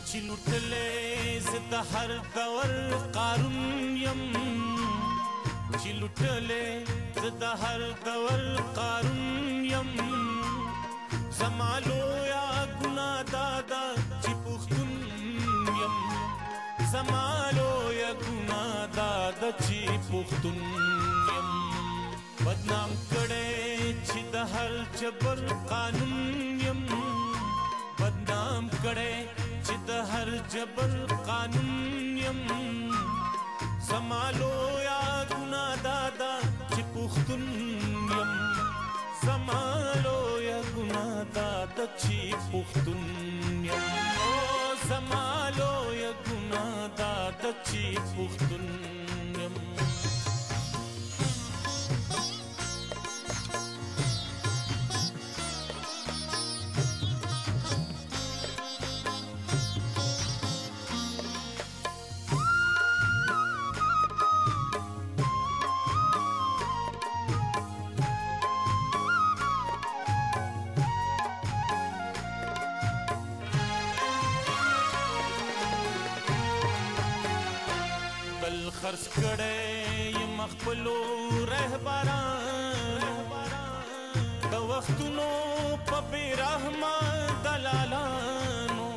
چې لوټلې زه د هر دور قارون یم چې لوټلې زه د هر دور قارون یم زما لویه ګناه دا ده چې پښتون یم زما لویه ګناه دا ده چې پښتون یم بدنام کړی چې د هر جبر قانون یم بدنام کړی چې د هر جبر قانون یم زما لویه ګناه دا ده چې پښتون یم زما لویه ګناه دا ده چې پښتون یم زما لویه ګناه دا ده چې پښتون یم خرڅ کړی یم خپلو رهبرانو د وختونو په بې رحمه دلالانو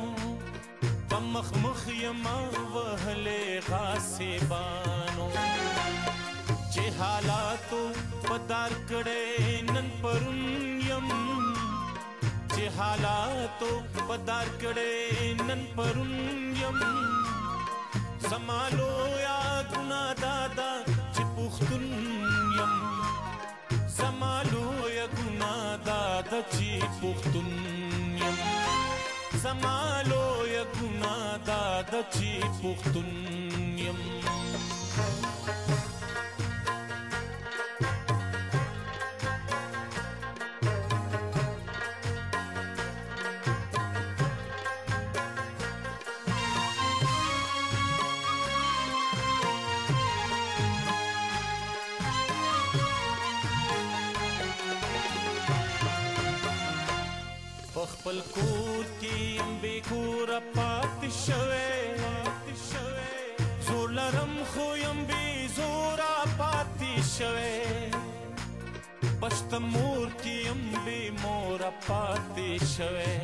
په مخ مخ یم وهلې غاصبانو چې حالاتو په دار کړی نن پرون یم چې حالاتو په دار کړی نن پرون یم زما لویه ګناه دا ده چې پښتون یم زما لویه ګناه دا ده چې پښتون یم زما لویه ګناه دا ده چې پښتون یم خپل کور کې یم بې کوره پاتې شوی زور لرم خو یم بې زوره پاتې شوی په شته مور کې یم بې موره پاتې شوی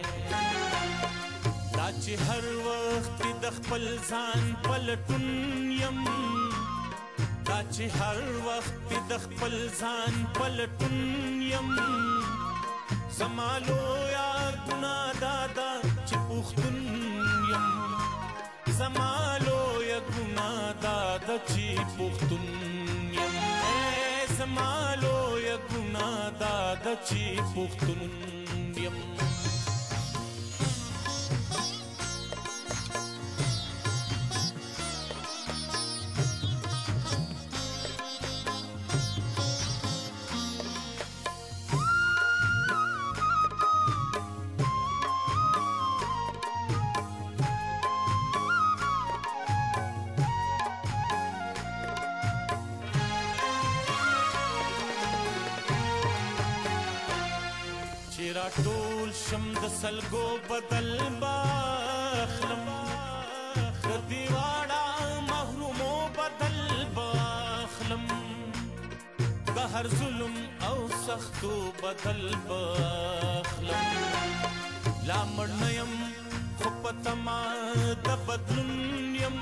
دا چې هر وخت د خپل ځان پلټون یم دا چې هر وخت د خپل ځان پلټون یم زما لویه ګناه دا ده چې پښتون یم زما لویه ګناه دا ده چې پښتون یم زما لویه ګناه دا ده چې پښتون یم چې راټول شم د سلګو بدل باخلم د دې واړه محرومو بدل باخلم د هر ظلم او سختو بدل باخلم لا مړ نه یم خو په تما د بدلون یم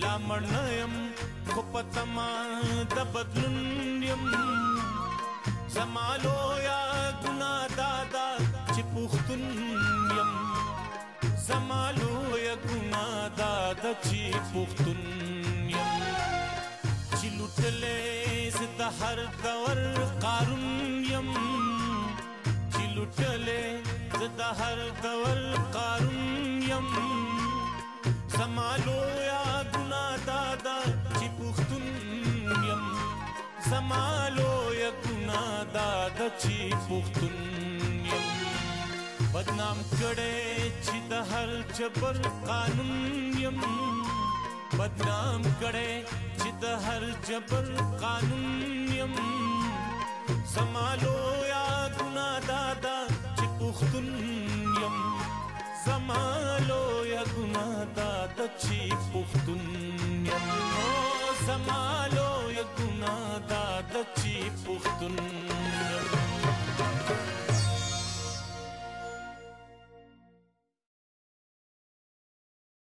لا مړ نه یم خو په تما د بدلون یم زما لویه ګناه دا ده چې پښتون یم زما لویه ګناه دا ده چې پښتون یم چې لوټلې زه د هر دور قارون یم چې لوټلې زه د هر دور قارون یم زما لویه ګناه دا ده چې پښتون یم زمالو یا ګناه داده چې پښتون یم بدنام کړی چې د هر جبر قانون یم بدنام کړی چې د هر جبر قانون یم زمالو یا ګناه داده چې پښتون یم زمالو یا ګناه داده چې پښتون یم زمالو یا ګناه داده چې پښتون